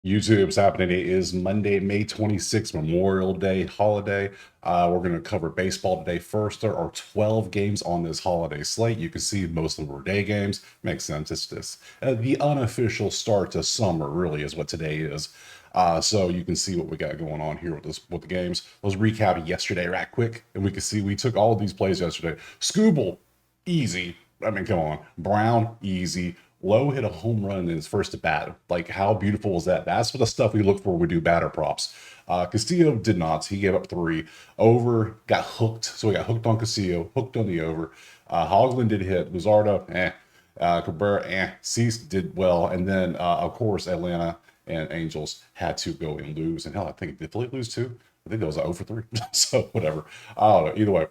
YouTube's happening. It is Monday, May 26th, Memorial Day holiday. We're going to cover baseball today first. There are 12 games on this holiday slate. You can see most of them were day games. Makes sense. It's this. The unofficial start to summer, really, is what today is. So you can see what we got going on here with the games. Let's recap yesterday right quick, and we can see we took all of these plays yesterday. Scooble, easy. I mean, come on. Brown, easy. Lowe hit a home run in his first at bat. Like, how beautiful was that? That's what the stuff we look for when we do batter props. Castillo did not. He gave up 3. Over got hooked. So we got hooked on Castillo, hooked on the over. Hoglund did hit. Luzardo, Cabrera, Cease did well. And then, of course, Atlanta and Angels had to go and lose. And hell, I think, did Philly lose too? I think that was 0 for 3. So, whatever. I don't know. Either way.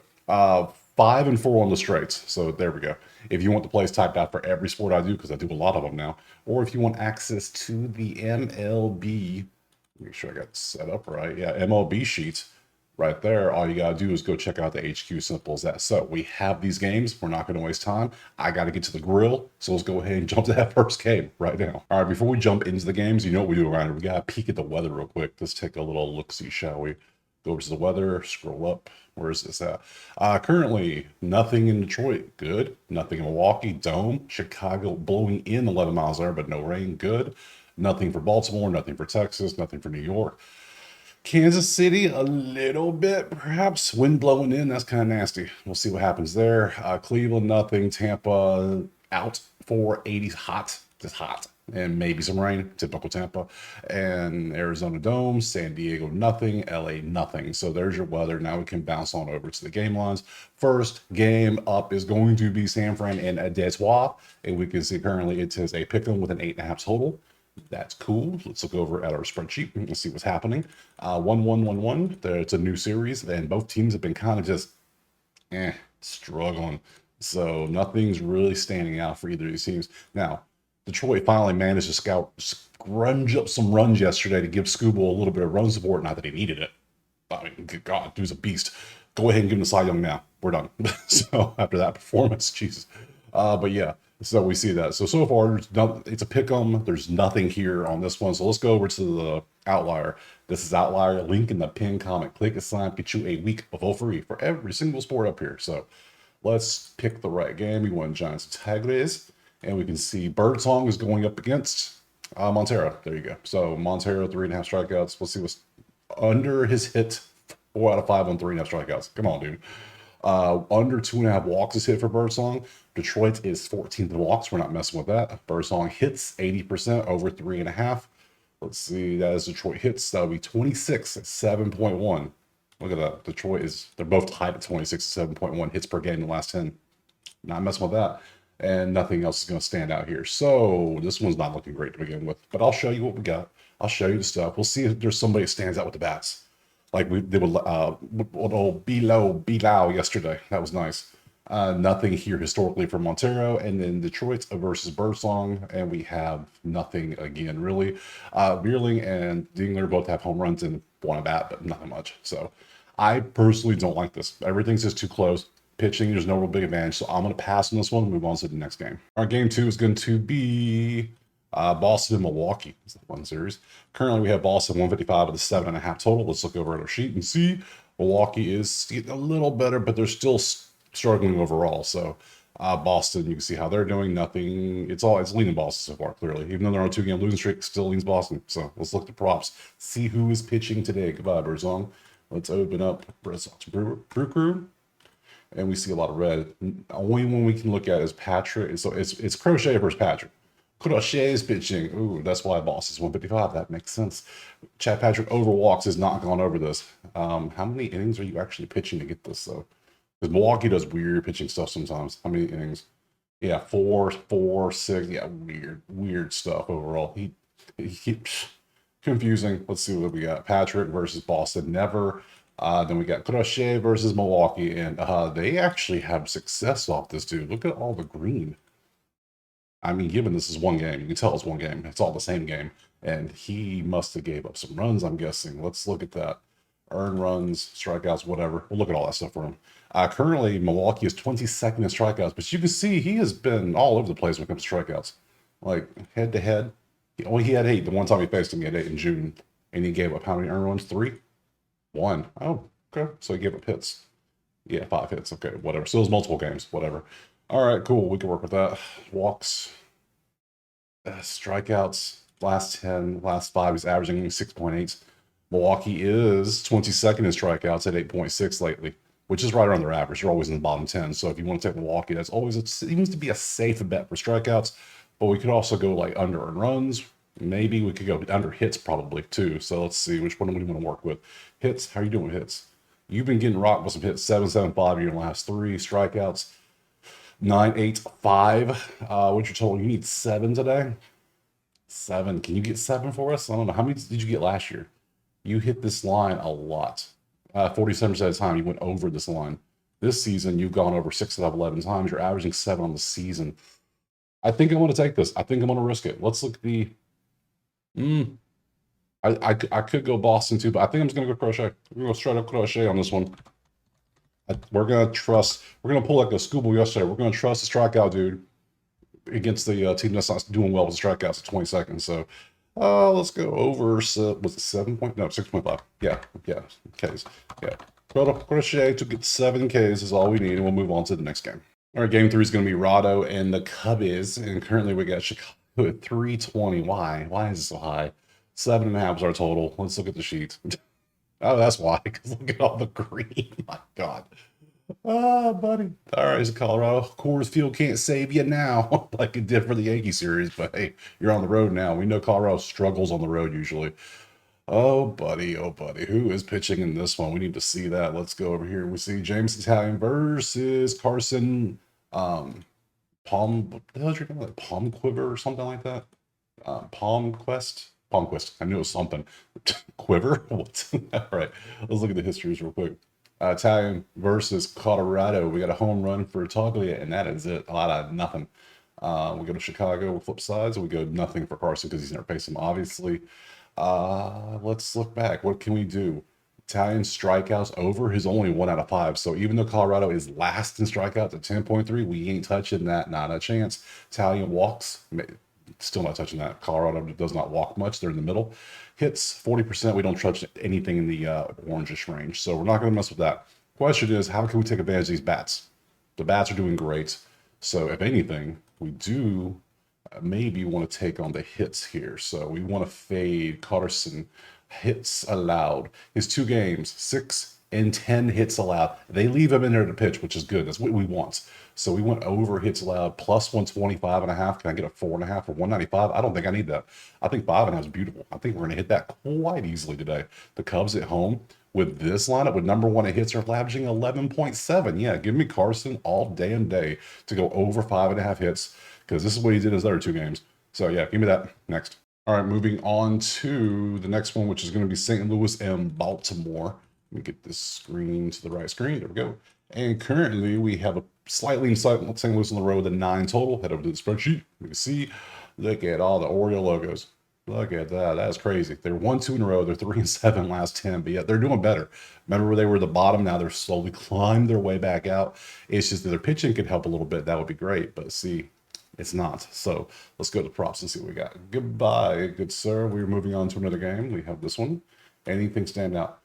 5 and 4 on the straights. So there we go. If you want the plays typed out for every sport I do, because I do a lot of them now, or if you want access to the MLB, make sure I got it set up right. Yeah, MLB sheets right there. All you got to do is go check out the HQ. Simple as that. So we have these games. We're not going to waste time. I got to get to the grill. So let's go ahead and jump to that first game right now. All right, before we jump into the games, you know what we do around here. We got to peek at the weather real quick. Let's take a little look-see, shall we? Go over to the weather, scroll up. Where is this at? Currently, nothing in Detroit. Good. Nothing in Milwaukee. Dome. Chicago blowing in 11 miles an hour, but no rain. Good. Nothing for Baltimore. Nothing for Texas. Nothing for New York. Kansas City, a little bit, perhaps. Wind blowing in. That's kind of nasty. We'll see what happens there. Cleveland, nothing. Tampa, out for 80s. Hot. Just hot. And maybe some rain, typical Tampa. And Arizona Dome, San Diego, nothing. LA, nothing. So there's your weather. Now we can bounce on over to the game lines. First game up is going to be San Fran and Detroit. And we can see currently it is a pick 'em with an 8.5 total. That's cool. Let's look over at our spreadsheet and see what's happening. 1-1-1-1. It's a new series, and both teams have been kind of just struggling. So nothing's really standing out for either of these teams. Now, Detroit finally managed to scrunch up some runs yesterday to give Scooble a little bit of run support. Not that he needed it. I mean, good God, dude's a beast. Go ahead and give him the Cy Young now. We're done. So after that performance, Jesus. But yeah, so we see that. So far, it's a pick 'em. There's nothing here on this one. So let's go over to the outlier. This is outlier. Link in the pin comment. Click assign. Get you a week of free for every single sport up here. So let's pick the right game. We want Giants Tigres. And we can see Birdsong is going up against Montero. There you go. So Montero, 3.5 strikeouts. Let's see what's under his hit. 4 out of 5 on 3.5 strikeouts. Come on, dude. Under 2.5 walks is hit for Birdsong. Detroit is 14th in walks. We're not messing with that. Birdsong hits 80% over 3.5. Let's see. That is Detroit hits. That would be 26 at 7.1. Look at that. They're both tied at 26 at 7.1 hits per game in the last 10. Not messing with that. And nothing else is going to stand out here. So this one's not looking great to begin with, but I'll show you what we got. I'll show you the stuff. We'll see if there's somebody that stands out with the bats. Like we did with old Bilao yesterday. That was nice. Nothing here historically for Montero, and then Detroit versus Birdsong, and we have nothing again really. Bierling and Dingler both have home runs and one at bat, but nothing much. So I personally don't like this. Everything's just too close. Pitching, there's no real big advantage, so I'm going to pass on this one and move on to the next game. Our game 2 is going to be Boston and Milwaukee. It's the fun series. Currently, we have Boston 155 with a 7.5 total. Let's look over at our sheet and see. Milwaukee is getting a little better, but they're still struggling overall. So Boston, you can see how they're doing. Nothing. It's leaning Boston so far, clearly. Even though they're on a 2-game losing streak, still leans Boston. So let's look at the props. See who is pitching today. Goodbye, Birdsong. Let's open up Birdsong's Brew Crew. And we see a lot of red. Only one we can look at is Patrick. So it's Crochet versus Patrick. Crochet is pitching. Ooh, that's why Boss is 155. That makes sense. Chad Patrick overwalks has not gone over this. How many innings are you actually pitching to get this, though? Because Milwaukee does weird pitching stuff sometimes. How many innings? Yeah, 4, 4, 6. Yeah, weird stuff overall. He confusing. Let's see what we got. Patrick versus Boston. Never. Then we got Crochet versus Milwaukee, and they actually have success off this dude. Look at all the green. I mean, given this is one game, you can tell it's one game. It's all the same game, and he must have gave up some runs, I'm guessing. Let's look at that. Earned runs, strikeouts, whatever. We'll look at all that stuff for him. Currently, Milwaukee is 22nd in strikeouts, but you can see he has been all over the place when it comes to strikeouts. Like, head-to-head, He had 8. The one time he faced him, he had 8 in June. And he gave up how many earned runs? 3? 1. Oh, okay. So he gave up hits. Yeah, 5 hits. Okay, whatever. So it was multiple games. Whatever. All right, cool. We can work with that. Walks, strikeouts, last 10, last 5. He's averaging 6.8. Milwaukee is 22nd in strikeouts at 8.6 lately, which is right around their average. They're always in the bottom 10. So if you want to take Milwaukee, that's always, it seems to be a safe bet for strikeouts. But we could also go like under earned runs. Maybe we could go under hits probably too. So let's see which one do we want to work with. Hits, how are you doing with hits? You've been getting rocked with some hits, 7.75 in your last 3 strikeouts, 9.85. What's your total? You need 7 today. 7. Can you get 7 for us? I don't know. How many did you get last year? You hit this line a lot. 47% of the time you went over this line. This season you've gone over 6 out of 11 times. You're averaging 7 on the season. I think I'm going to take this. I think I'm going to risk it. Let's look at the. I could go Boston too, but I think I'm just going to go Crochet. We're going to go straight up Crochet on this one. We're going to trust. We're going to pull like a Scooby yesterday. We're going to trust the strikeout dude against the team that's not doing well with the strikeouts at 20 seconds. So let's go over. Was it 7 point? No, 6.5. Yeah. Ks. Yeah. Crochet to get 7 Ks is all we need, and we'll move on to the next game. All right, game 3 is going to be Rado and the Cubbies, and currently we got Chicago at 320. Why? Why is it so high? 7.5 is our total. Let's look at the sheet. Oh, that's why. Because look at all the green. My God. Ah, buddy. All right, it's Colorado. Coors Field can't save you now, like it did for the Yankee series. But hey, you're on the road now. We know Colorado struggles on the road usually. Oh, buddy. Oh, buddy. Who is pitching in this one? We need to see that. Let's go over here. We see James Italian versus Carson. Palm. What the hell is your name? Like Palm Quiver or something like that? Palm Quest. Palm Quest. I knew it was something. Quiver? What? All right. Let's look at the histories real quick. Italian versus Colorado. We got a home run for Toglia, and that is it. A lot of nothing. We go to Chicago. We flip sides. We go nothing for Carson because he's never faced him, obviously. Let's look back. What can we do? Italian strikeouts over his only 1 out of 5. So even though Colorado is last in strikeouts at 10.3, we ain't touching that. Not a chance. Italian walks. Still not touching that. Colorado does not walk much. They're in the middle. Hits 40%. We don't touch anything in the orangish range. So we're not going to mess with that. Question is, how can we take advantage of these bats? The bats are doing great. So if anything, we do maybe want to take on the hits here. So we want to fade Carson. Hits allowed. His 2 games, 6 and 10 hits allowed. They leave him in there to pitch, which is good. That's what we want. So we went over hits allowed plus 125.5. Can I get a 4.5 or 195? I don't think I need that. I think 5.5 is beautiful. I think we're going to hit that quite easily today. The Cubs at home with this lineup, with number 1 at hits, are averaging 11.7. Yeah, give me Carson all damn day to go over 5.5 hits, because this is what he did his other 2 games. So yeah, give me that. Next. All right, moving on to the next one, which is going to be St. Louis and Baltimore. Let me get this screen to the right screen. There we go. And currently we have a slightly inside St. Louis on the road with a 9 total. Head over to the spreadsheet. You can see, look at all the Oriole logos. Look at that. That's crazy. They're 1-2 in a row. They're 3-7 last 10, but yet they're doing better. Remember where they were at the bottom? Now they're slowly climbing their way back out. It's just that their pitching could help a little bit. That would be great. But see, it's not. So let's go to the props and see what we got. Goodbye, good sir. We're moving on to another game. We have this one. Anything stand out?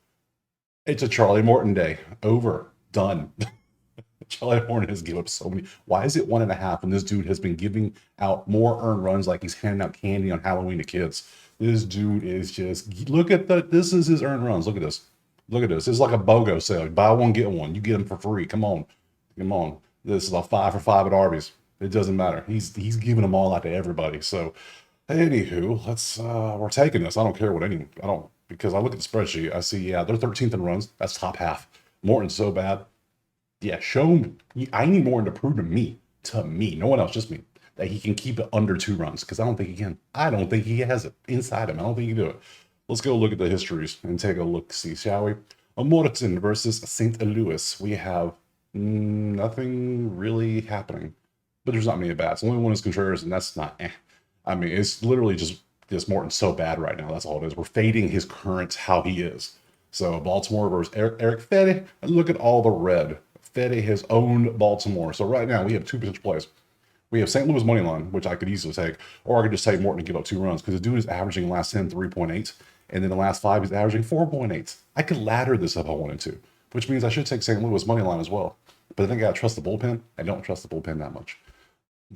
It's a Charlie Morton day. Over. Done. Charlie Morton has given up so many. Why is it 1.5 when this dude has been giving out more earned runs like he's handing out candy on Halloween to kids? This dude is just, look at the, this is his earned runs. Look at this. Look at this. It's like a BOGO sale. Buy one, get one. You get them for free. Come on. Come on. This is a 5 for 5 at Arby's. It doesn't matter. He's giving them all out to everybody. So anywho, let's we're taking this. I don't care what because I look at the spreadsheet, I see, yeah, they're 13th in runs. That's top half. Morton's so bad. Yeah, show me. I need Morton to prove to me, no one else, just me, that he can keep it under 2 runs, because I don't think he can. I don't think he has it inside him. I don't think he can do it. Let's go look at the histories and take a look, see, shall we? Morton versus St. Louis. We have nothing really happening, but there's not many at-bats. The only one is Contreras, and that's not I mean, it's literally just Morton's so bad right now. That's all it is. We're fading his current how he is. So Baltimore versus Eric Fede. And look at all the red. Fede has owned Baltimore. So right now we have 2 potential plays. We have St. Louis money line, which I could easily take, or I could just take Morton and give up 2 runs because the dude is averaging the last 10 3.8, and then the last 5 he's averaging 4.8. I could ladder this if I wanted to, which means I should take St. Louis money line as well. But then I gotta trust the bullpen. I don't trust the bullpen that much.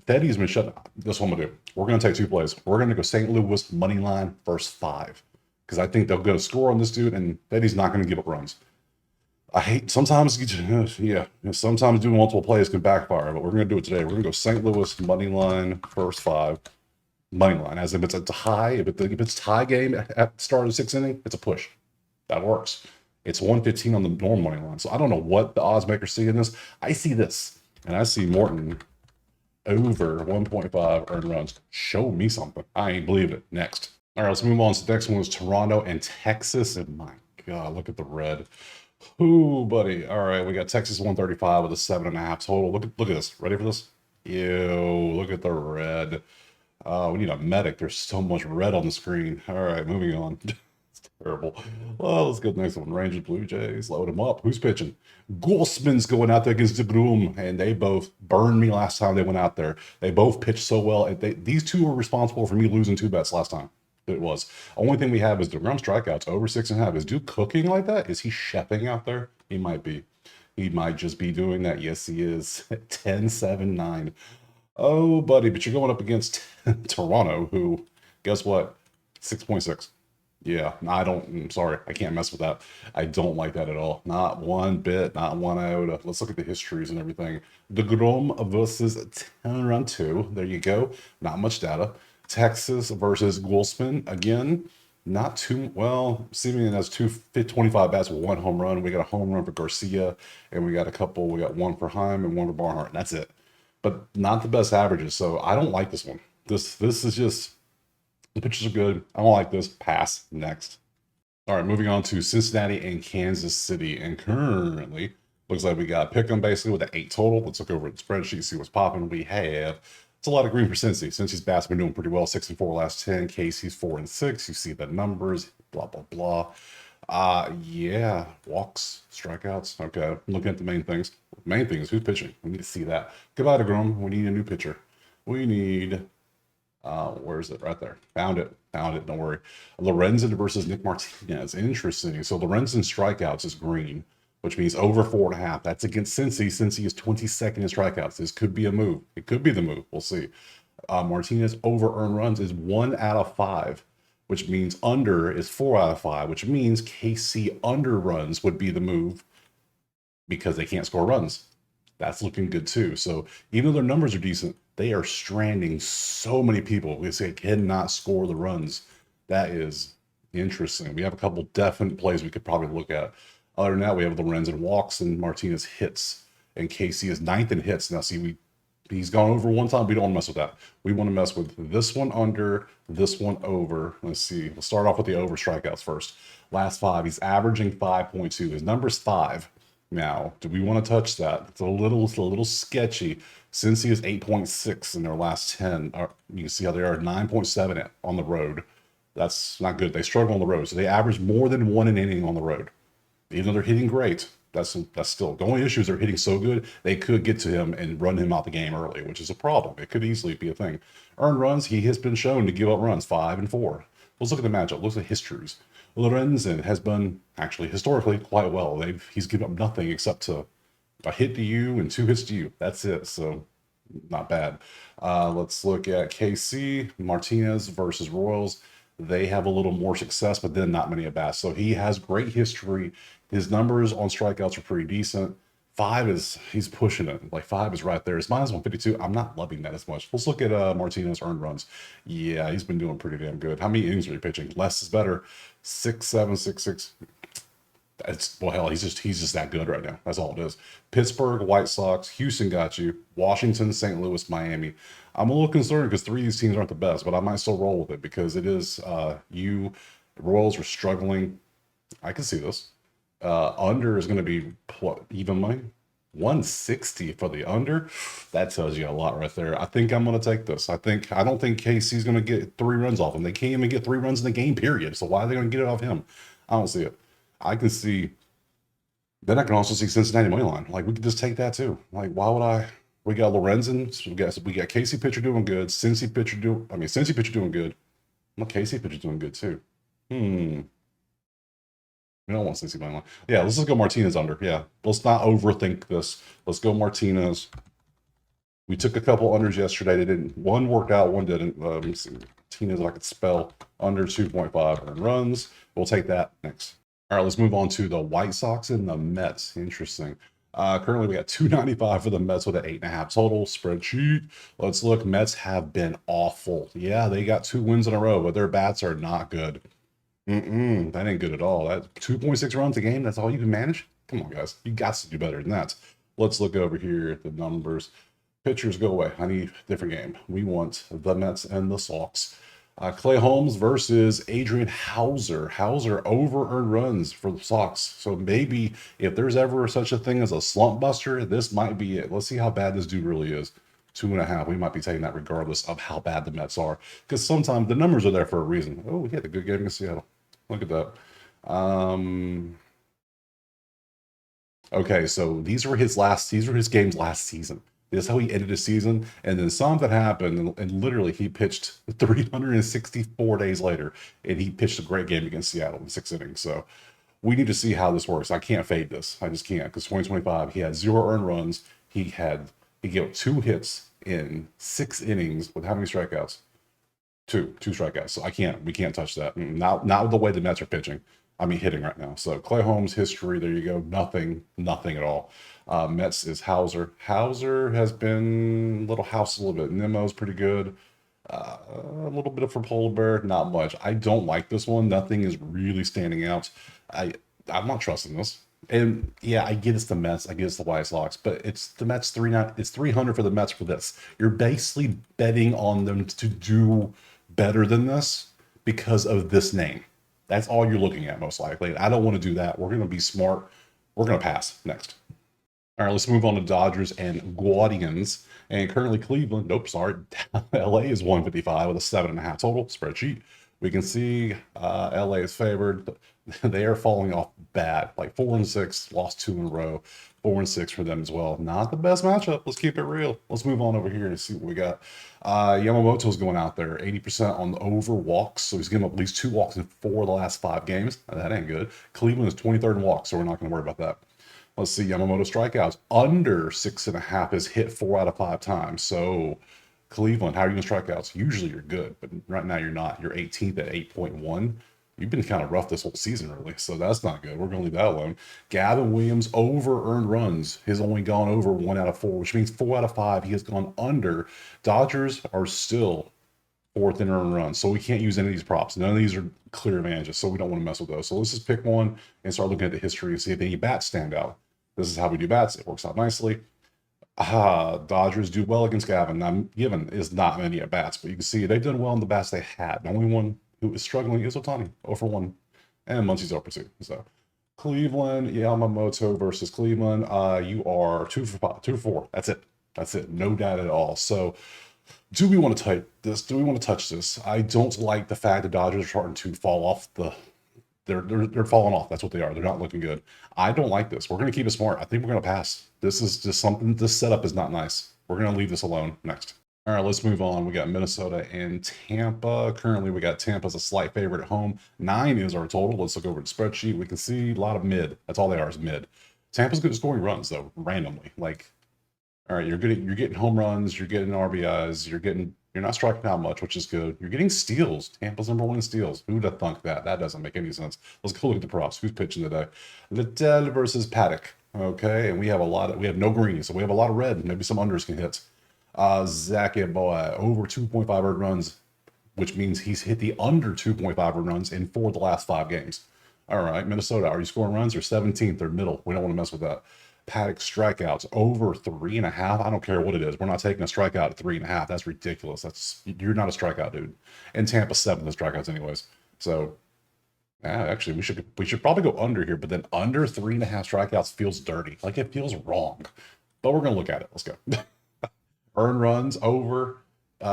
Teddy's been shut. This one I'm gonna do. We're gonna take 2 plays. We're gonna go St. Louis money line first 5 because I think they'll get a score on this dude, and Teddy's not gonna give up runs. I hate sometimes, yeah, sometimes doing multiple plays can backfire, but we're gonna do it today. We're gonna go St. Louis money line first 5 money line. As if it's a tie, if it's tie game at the start of the 6th inning, it's a push. That works. It's 115 on the normal money line. So I don't know what the odds makers see in this. I see this, and I see Morton over 1.5 earned runs. Show me something. I ain't believing it. Next. All right, let's move on. So the next one is Toronto and Texas. And my God, look at the red. Ooh, buddy. All right, we got Texas 135 with a 7.5 total. Look at this. Ready for this? Ew, look at the red. We need a medic. There's so much red on the screen. All right, moving on. It's terrible. Well, let's go to the next one. Rangers, Blue Jays. Load them up. Who's pitching? Goldsman's going out there against DeGrom, and they both burned me last time they went out there. They both pitched so well. These two were responsible for me losing 2 bets last time. It was. Only thing we have is DeGrom strikeouts over 6.5. Is Duke cooking like that? Is he chefing out there? He might be. He might just be doing that. Yes, he is. 10-7-9. Oh, buddy, but you're going up against Toronto, who, guess what? 6.6. Yeah, I'm sorry. I can't mess with that. I don't like that at all. Not one bit, not one iota. Let's look at the histories and everything. DeGrom versus Toronto. There you go. Not much data. Texas versus Goldsman. Again, not too well. Seemingly that's 25 bats with 1 home run. We got a home run for Garcia, and we got one for Heim and one for Barnhart. And that's it. But not the best averages. So I don't like this one. This is just, the pitches are good. I don't like this. Pass. Next. All right, moving on to Cincinnati and Kansas City. And currently, looks like we got Pick'em basically with an 8 total. Let's look over at the spreadsheet, see what's popping. We have, it's a lot of green for Cincy. Cincy's bats been doing pretty well, 6-4 last 10. Casey's 4-6. You see the numbers, blah, blah, blah. Yeah, walks, strikeouts. Okay, looking at the main things. Main thing is who's pitching. We need to see that. Goodbye to Grum. We need a new pitcher. We need, where is it? Right there. Found it. Don't worry. Lorenzen versus Nick Martinez. Interesting. So Lorenzen strikeouts is green, which means over 4.5. That's against Cincy. Cincy is 22nd in strikeouts. This could be a move. It could be the move. We'll see. Martinez over earned runs is 1 out of 5, which means under is 4 out of 5, which means KC under runs would be the move because they can't score runs. That's looking good too. So even though their numbers are decent, they are stranding so many people because they cannot score the runs. That is interesting. We have a couple definite plays we could probably look at. Other than that, we have Lorenzen walks and Martinez hits. And KC is 9th in hits. Now, see, he's gone over one time. We don't want to mess with that. We want to mess with this one under, this one over. Let's see. We'll start off with the over strikeouts first. Last 5, he's averaging 5.2. His number's 5. Now, do we want to touch that? It's a little sketchy. Cincy is 8.6 in their last 10. You can see how they are 9.7 on the road. That's not good. They struggle on the road. So they average more than 1 an inning on the road. Even though they're hitting great, that's still, the only issue is they're hitting so good, they could get to him and run him out the game early, which is a problem. It could easily be a thing. Earned runs, he has been shown to give up runs, 5 and 4. Let's look at the matchup. Let's look at histories. Lorenzen has been actually historically quite well. He's given up nothing except to a hit to you and 2 hits to you. That's it. So not bad. Let's look at KC, Martinez versus Royals. They have a little more success, but then not many at bats. So he has great history. His numbers on strikeouts are pretty decent. 5 is, he's pushing it. Like 5 is right there. It's minus 152. I'm not loving that as much. Let's look at Martinez earned runs. Yeah, he's been doing pretty damn good. How many innings are you pitching? Less is better. 6, 7, 6, 6. It's, well, hell, he's just that good right now. That's all it is. Pittsburgh, White Sox, Houston got you. Washington, St. Louis, Miami. I'm a little concerned because 3 of these teams aren't the best, but I might still roll with it because it is Royals are struggling. I can see this. Under is going to be even money. 160 for the under. That tells you a lot right there. I think I'm going to take this. I don't think KC's going to get 3 runs off him. They can't even get 3 runs in the game, period. So why are they going to get it off him? I don't see it. I can see, then I can also see Cincinnati money line. Like, we could just take that too. Like, why would I? We got Lorenzen. We got Casey pitcher doing good. Cincy pitcher doing good. Well, Casey pitcher doing good too. We don't want Cincy money line. Yeah, let's just go Martinez under. Yeah, let's not overthink this. Let's go Martinez. We took a couple unders yesterday. They didn't. One worked out, one didn't. Let me see. Martinez, I could spell under 2.5 earned runs. We'll take that next. All right, let's move on to the White Sox and the Mets. Interesting. Currently, we got 295 for the Mets with an 8.5 total spreadsheet. Let's look. Mets have been awful. Yeah, they got 2 wins in a row, but their bats are not good. That ain't good at all. That 2.6 runs a game, that's all you can manage? Come on, guys. You got to do better than that. Let's look over here at the numbers. Pitchers, go away. I need a different game. We want the Mets and the Sox. Clay Holmes versus Adrian Hauser. Hauser over earned runs for the Sox. So maybe if there's ever such a thing as a slump buster, this might be it. Let's see how bad this dude really is. 2.5. We might be taking that regardless of how bad the Mets are. Because sometimes the numbers are there for a reason. Oh, we had a good game in Seattle. Look at that. Okay, so these were his games last season. This is how he ended his season, and then something happened, and literally he pitched 364 days later, and he pitched a great game against Seattle in 6 innings. So we need to see how this works. I can't fade this. I just can't, because 2025 he had 0 earned runs. He gave up 2 hits in 6 innings with how many strikeouts? Two strikeouts. So we can't touch that. Not with the way the Mets are pitching. Hitting right now. So Clay Holmes history, there you go. Nothing at all. Mets is Hauser. Hauser has been a little bit. Nemo's pretty good. A little bit of for Polar Bear, not much. I don't like this one. Nothing is really standing out. I'm not trusting this. And yeah, I get it's the Mets, I get it's the White Sox, but it's the Mets it's 300 for the Mets for this. You're basically betting on them to do better than this because of this name. That's all you're looking at most likely. I don't want to do that. We're going to be smart. We're going to pass next. All right, let's move on to Dodgers and Guardians. And currently Cleveland, LA is 155 with a 7.5 total spreadsheet. We can see LA is favored. They are falling off bad, like 4-6, lost 2 in a row. 4-6 for them as well. Not the best matchup. Let's keep it real. Let's move on over here and see what we got. Yamamoto's going out there, 80% on the over walks, so he's given up at least 2 walks in 4 of the last 5 games. That ain't good. Cleveland is 23rd in walks, so we're not going to worry about that. Let's see, Yamamoto strikeouts. Under 6.5 is hit 4 out of 5 times. So Cleveland, how are you going to strikeouts? Usually you're good, but right now you're not. You're 18th at 8.1. You've been kind of rough this whole season, really, so that's not good. We're going to leave that alone. Gavin Williams over earned runs. He's only gone over 1 out of 4, which means 4 out of 5 he has gone under. Dodgers are still 4th in earned runs, so we can't use any of these props. None of these are clear advantages, so we don't want to mess with those. So let's just pick one and start looking at the history and see if any bats stand out. This is how we do bats. It works out nicely. Dodgers do well against Gavin. Now, given is not many at bats, but you can see they've done well in the bats they had. The only one who is struggling is Ohtani, 0 for 1, and Muncy's 0 for 2. So Cleveland, Yamamoto versus Cleveland. You are 2 for 5, 2 for 4. That's it. No doubt at all. So do we want to type this? Do we want to touch this? I don't like the fact the Dodgers are starting to fall off they're falling off. That's what they are. They're not looking good. I don't like this. We're going to keep it smart. I think we're going to pass. This is just something. This setup is not nice. We're going to leave this alone. Next. All right, let's move on. We got Minnesota and Tampa. Currently, we got Tampa as a slight favorite at home. 9 is our total. Let's look over the spreadsheet. We can see a lot of mid. That's all they are is mid. Tampa's good at scoring runs though, randomly. Like, all right, you're getting home runs. You're getting RBIs. You're not striking out much, which is good. You're getting steals. Tampa's #1 in steals. Who'd have thunk that? That doesn't make any sense. Let's go look at the props. Who's pitching today? Liddell versus Paddock. Okay, and we have no green, so we have a lot of red. Maybe some unders can hit. Zach boy over 2.5 earned runs, which means he's hit the under 2.5 earned runs in 4 of the last 5 games. All right, Minnesota, are you scoring runs? They're 17th. They're middle. We don't want to mess with that. Paddock strikeouts over 3.5. I don't care what it is. We're not taking a strikeout at 3.5. That's ridiculous. You're not a strikeout dude. And Tampa 7th in strikeouts anyways. So actually we should probably go under here, but then under 3.5 strikeouts feels dirty. Like it feels wrong. But we're gonna look at it. Let's go. Earned runs over.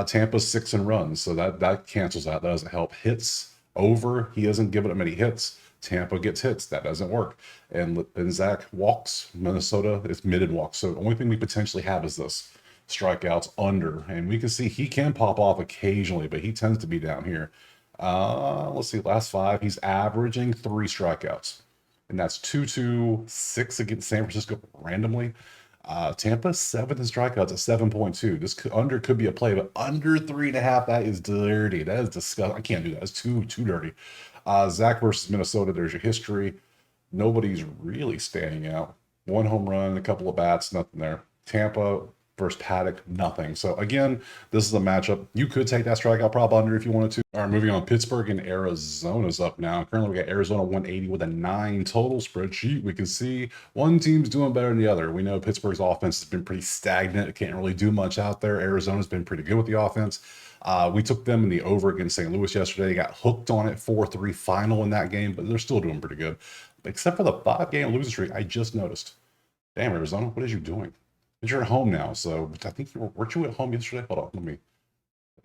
Tampa's 6 in runs, so that cancels out. That doesn't help. Hits over. He hasn't given up many hits. Tampa gets hits. That doesn't work. And Zach walks. Minnesota is mid and walks. So the only thing we potentially have is this. strikeouts under, and we can see he can pop off occasionally, but he tends to be down here. Let's see, last 5, he's averaging 3 strikeouts, and that's 2-2-6 against San Francisco randomly. Tampa 7th in strikeouts at 7.2. This under could be a play, but under 3.5, that is dirty. That is disgusting. I can't do that. It's too dirty. Zach versus Minnesota. There's your history. Nobody's really standing out. 1 home run, a couple of bats, nothing there. Tampa versus Paddock, nothing. So again, this is a matchup. You could take that strikeout prop under if you wanted to. All right, moving on. Pittsburgh and Arizona's up now. Currently, we got Arizona 180 with a 9 total spreadsheet. We can see one team's doing better than the other. We know Pittsburgh's offense has been pretty stagnant. It can't really do much out there. Arizona's been pretty good with the offense. We took them in the over against St. Louis yesterday. They got hooked on it, 4-3 final in that game, but they're still doing pretty good. Except for the 5-game losing streak, I just noticed. Damn, Arizona, what is you doing? But you're at home now, so I think weren't you at home yesterday? Hold on,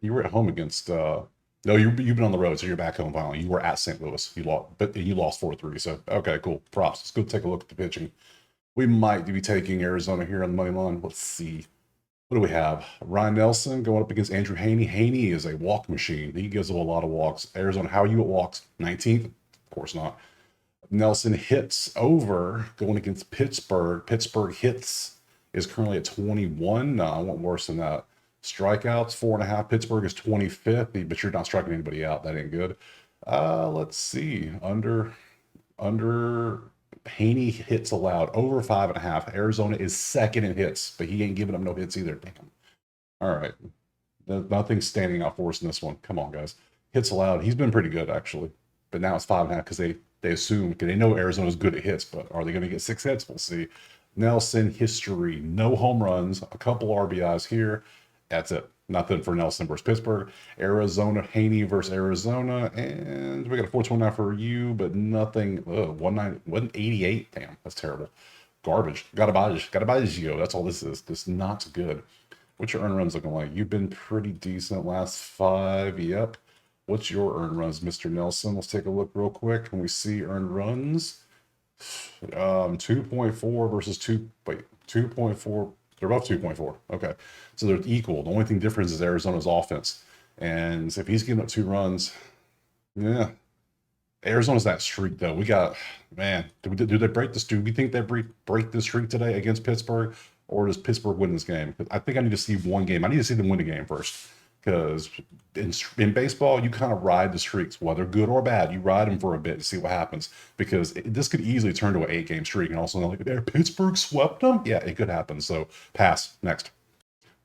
you were at home against. No, you've been on the road, so you're back home finally. You were at St. Louis. You lost, but you lost 4-3. So okay, cool. Props. Let's go take a look at the pitching. We might be taking Arizona here on the money line. Let's see. What do we have? Ryan Nelson going up against Andrew Heaney. Heaney is a walk machine. He gives up a lot of walks. Arizona, how are you at walks? 19th? Of course not. Nelson hits over going against Pittsburgh. Pittsburgh hits is currently at 21. No, I want worse than that. Strikeouts, 4.5. Pittsburgh is 25th, but you're not striking anybody out. That ain't good. Let's see. Under Heaney hits allowed, over 5.5. Arizona is 2nd in hits, but he ain't giving up no hits either. Damn. All right. Nothing's standing out for us in this one. Come on, guys. Hits allowed. He's been pretty good, actually. But now it's 5.5 because they assume, because they know Arizona's good at hits, but are they going to get 6 hits? We'll see. Nelson history, no home runs, a couple RBIs here. That's it. Nothing for Nelson versus Pittsburgh. Arizona, Heaney versus Arizona, and we got a 429 for you, but nothing. 188. Damn, that's terrible. Garbage. Garbage. That's all this is. This not good. What's your earned runs looking like? You've been pretty decent last 5. Yep. What's your earned runs, Mr. Nelson? Let's take a look real quick. Can we see earned runs? 2.4 versus 2.4. They're both 2.4. Okay. So they're equal. The only thing difference is Arizona's offense. And if he's giving up 2 runs, yeah. Arizona's that streak, though. We got, man, do they break this? Do we think they break this streak today against Pittsburgh? Or does Pittsburgh win this game? I think I need to see one game. I need to see them win the game first. Because in baseball, you kind of ride the streaks, whether good or bad. You ride them for a bit to see what happens. Because this could easily turn to an 8-game streak. And also, like, Pittsburgh swept them? Yeah, it could happen. So, pass. Next.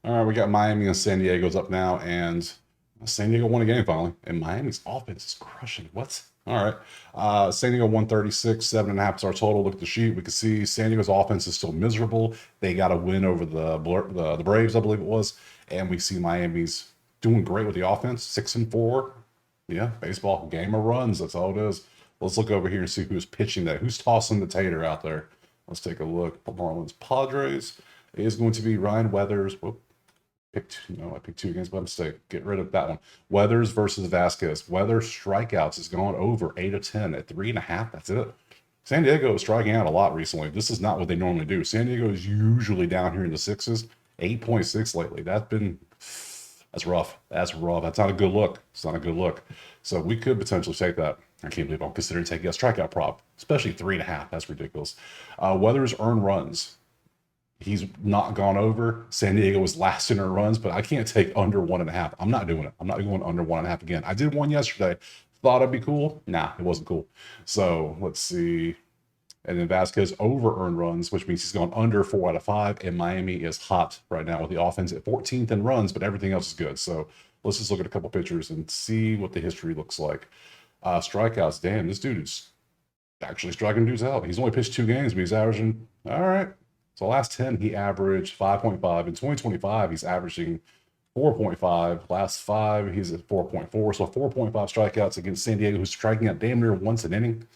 All right, we got Miami and San Diego's up now. And San Diego won a game finally. And Miami's offense is crushing. What? All right. San Diego 136, 7.5 is our total. Look at the sheet. We can see San Diego's offense is still miserable. They got a win over the Braves, I believe it was. And we see Miami's doing great with the offense, 6-4. Yeah, baseball, game of runs. That's all it is. Let's look over here and see who's pitching that. Who's tossing the tater out there? Let's take a look. Marlins, Padres. It is going to be Ryan Weathers. Whoop. I picked 2 against by mistake. Get rid of that one. Weathers versus Vasquez. Weathers strikeouts is going over 8 of 10 at 3.5. That's it. San Diego is striking out a lot recently. This is not what they normally do. San Diego is usually down here in the 6s. 8.6 lately. That's rough. That's rough. That's not a good look. It's not a good look. So we could potentially take that. I can't believe I'm considering taking a strikeout prop, especially 3.5. That's ridiculous. Weathers earned runs. He's not gone over. San Diego was last in earned runs, but I can't take under 1.5. I'm not doing it. I'm not going under 1.5 again. I did one yesterday. Thought it'd be cool. Nah, it wasn't cool. So let's see. And then Vasquez over earned runs, which means he's gone under 4 out of 5. And Miami is hot right now with the offense at 14th in runs, but everything else is good. So let's just look at a couple pictures and see what the history looks like. Strikeouts. Damn, this dude is actually striking dudes out. He's only pitched 2 games, but he's averaging. All right. So last 10, he averaged 5.5. In 2025, he's averaging 4.5. Last 5, he's at 4.4. So 4.5 strikeouts against San Diego, who's striking out damn near once an inning.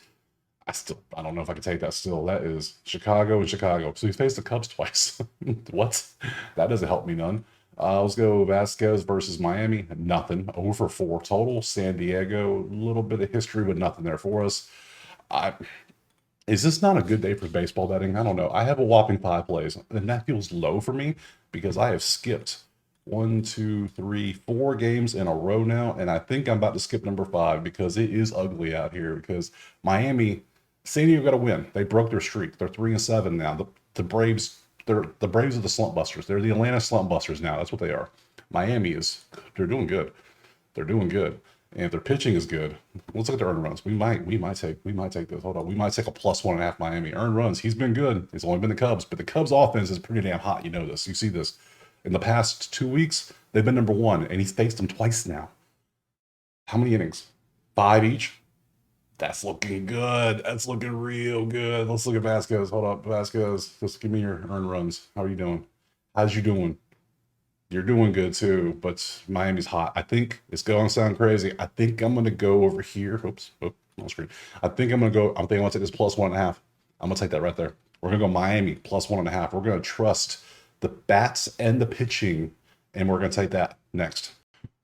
I don't know if I can take that still. That is Chicago and Chicago. So he faced the Cubs twice. What? That doesn't help me none. Let's go Vasquez versus Miami. Nothing. Over 4 total. San Diego, a little bit of history, but nothing there for us. Is this not a good day for baseball betting? I don't know. I have a whopping 5 plays, and that feels low for me because I have skipped 4 games in a row now, and I think I'm about to skip number 5 because it is ugly out here. Because Miami, San Diego got to win. They broke their streak. They're 3-7 now. The Braves, the Braves are the slump busters. They're the Atlanta slump busters now. That's what they are. Miami they're doing good. They're doing good. And if their pitching is good, let's look at their earned runs. We might take this. Hold on. We might take a +1.5 Miami. Earned runs. He's been good. It's only been the Cubs, but the Cubs offense is pretty damn hot. You know this. You see this. In the past 2 weeks, they've been number 1, and he's faced them twice now. How many innings? 5 each? That's looking good. That's looking real good. Let's look at Vasquez. Hold up, Vasquez. Just give me your earned runs. How are you doing? How's you doing? You're doing good too, but Miami's hot. I think it's going to sound crazy. I think I'm going to go over here. Oops, on screen. I think I'm going to go. I'm thinking I'm going to take this +1.5. I'm going to take that right there. We're going to go Miami +1.5. We're going to trust the bats and the pitching, and we're going to take that next.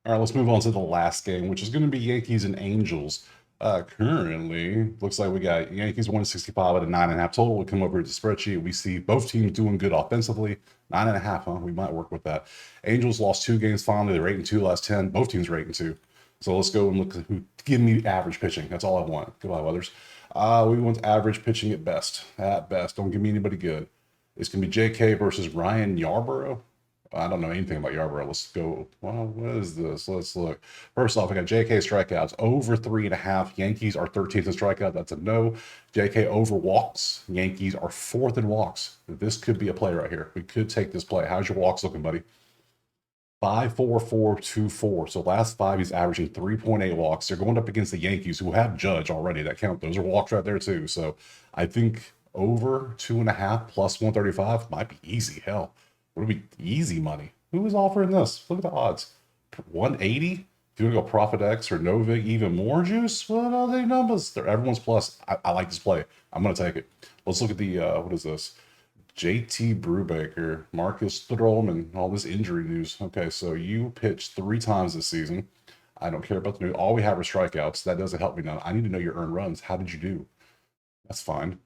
All right, let's move on to the last game, which is going to be Yankees and Angels. Currently, looks like we got Yankees 165 at a 9.5 total. We come over to the spreadsheet. We see both teams doing good offensively. 9.5, huh? We might work with that. Angels lost 2 games finally. They're 8-2 last 10. Both teams are 8-2. So let's go and look at who. Give me average pitching. That's all I want. Goodbye, Weathers. We want average pitching at best. At best. Don't give me anybody good. It's going to be JK versus Ryan Yarbrough. I don't know anything about Yarbrough. Let's go. Well, what is this? Let's look. First off, I got JK strikeouts over 3.5. Yankees are 13th in strikeout. That's a no. JK over walks. Yankees are 4th in walks. This could be a play right here. We could take this play. How's your walks looking, buddy? 5.4424. So last 5, he's averaging 3.8 walks. They're going up against the Yankees, who have Judge already. That count. Those are walks right there too. So I think over 2.5 plus 135 might be easy. Hell. What would be easy money? Who is offering this? Look at the odds. 180? If you want to go Profit X or Novig, even more juice? What are they numbers? Everyone's plus. I like this play. I'm going to take it. Let's look at the, what is this? JT Brubaker, Marcus Stroman, all this injury news. Okay, so you pitched 3 times this season. I don't care about the news. All we have are strikeouts. That doesn't help me none. I need to know your earned runs. How did you do? That's fine.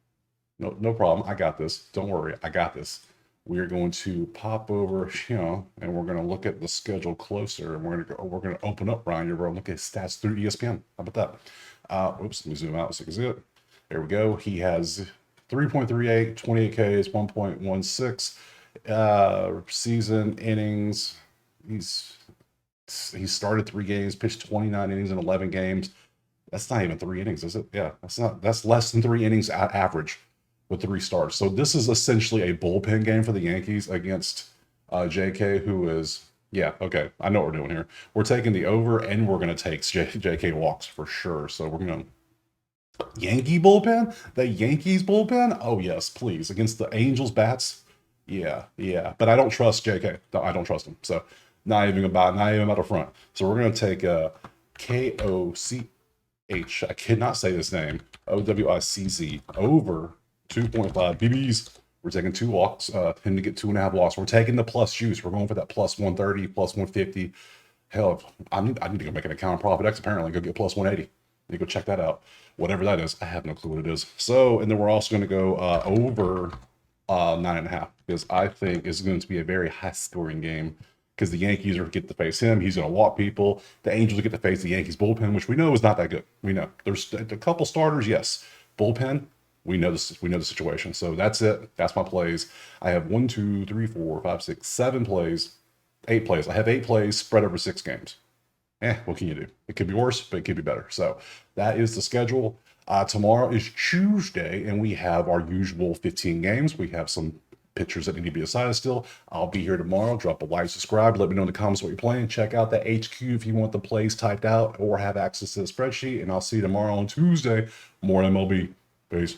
No problem. I got this. Don't worry. I got this. We're going to pop over, and we're going to look at the schedule closer, and we're going to open up Ryan Yarbrough and look at his stats through ESPN. How about that? Oops, let me zoom out so you can see it. There we go. He has 3.38, 28 Ks, 1.16 season innings. He started 3 games, pitched 29 innings in 11 games. That's not even 3 innings, is it? Yeah, that's less than 3 innings average with 3 starts. So this is essentially a bullpen game for the Yankees against JK, who is, yeah, okay, I know what we're doing here. We're taking the over, and we're going to take JK walks for sure. So we're going to Yankee bullpen? The Yankees bullpen? Oh, yes, please. Against the Angels bats? Yeah. But I don't trust JK. No, I don't trust him. So not even about a front. So we're going to take KOCH. I cannot say this name. OWICZ over 2.5 BBs. We're taking 2 walks, him to get 2.5 walks. We're taking the plus juice. We're going for that plus 130, plus 150. Hell, I need to go make an account on Profit X, apparently. Go get plus 180. You go check that out. Whatever that is, I have no clue what it is. So, and then we're also going to go over 9.5, because I think it's going to be a very high-scoring game, because the Yankees are get to face him. He's going to walk people. The Angels get to face the Yankees bullpen, which we know is not that good. We know there's a couple starters, yes. Bullpen, we know this. We know the situation. So that's it. That's my plays. I have 1, 2, 3, 4, 5, 6, 7 plays, 8 plays. I have 8 plays spread over 6 games. What can you do? It could be worse, but it could be better. So that is the schedule. Tomorrow is Tuesday, and we have our usual 15 games. We have some pitchers that need to be decided still. I'll be here tomorrow. Drop a like, subscribe. Let me know in the comments what you're playing. Check out the HQ if you want the plays typed out or have access to the spreadsheet. And I'll see you tomorrow on Tuesday. More MLB. Peace.